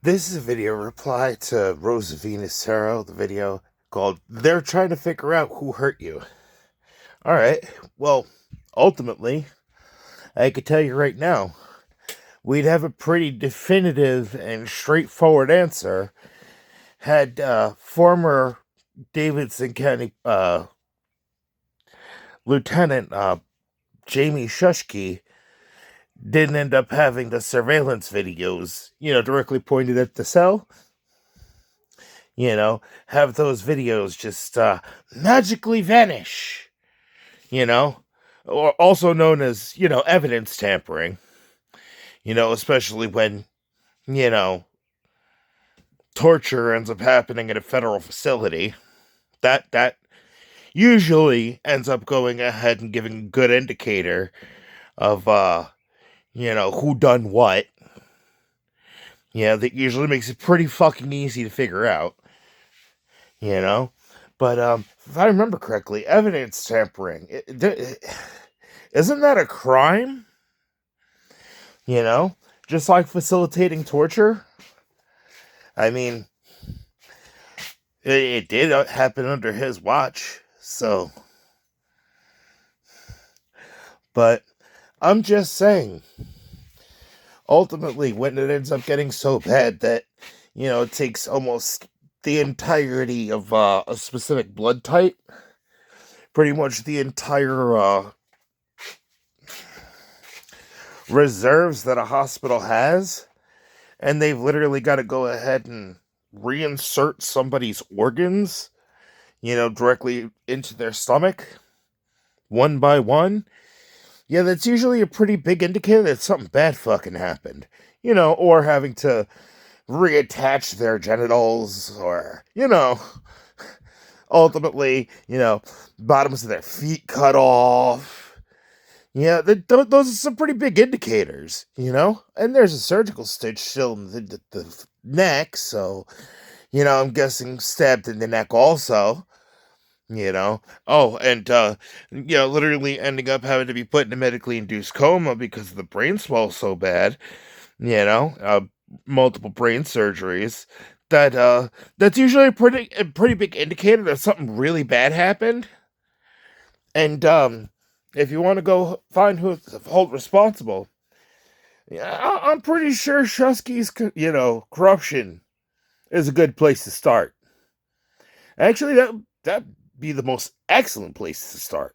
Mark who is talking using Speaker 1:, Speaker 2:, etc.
Speaker 1: This is a video reply to roseofvenustarot, the video called They're Trying to Figure Out Who Hurt You. Alright, well, ultimately, I could tell you right now, we'd have a pretty definitive and straightforward answer had former Davidson County Lieutenant Jamie Shushki didn't end up having the surveillance videos, directly pointed at the cell. Have those videos just magically vanish, or also known as, evidence tampering, especially when, you know, torture ends up happening at a federal facility. That usually ends up going ahead and giving a good indicator of, who done what. Yeah, that usually makes it pretty fucking easy to figure out, you know? But if I remember correctly, evidence tampering, isn't that a crime? You know? Just like facilitating torture? I mean, it did happen under his watch, so. But I'm just saying, ultimately, when it ends up getting so bad that, it takes almost the entirety of a specific blood type, pretty much the entire reserves that a hospital has, and they've literally got to go ahead and reinsert somebody's organs, directly into their stomach, one by one. Yeah, that's usually a pretty big indicator that something bad fucking happened. Or having to reattach their genitals, or, ultimately, bottoms of their feet cut off. Yeah, those are some pretty big indicators, And there's a surgical stitch still in the neck, so, I'm guessing stabbed in the neck also, Oh, and, literally ending up having to be put in a medically induced coma because the brain swell's so bad, multiple brain surgeries. That's usually a pretty big indicator that something really bad happened. And, if you want to go find who's hold responsible, yeah, I'm pretty sure Shusky's, corruption is a good place to start. Actually, that'd be the most excellent place to start.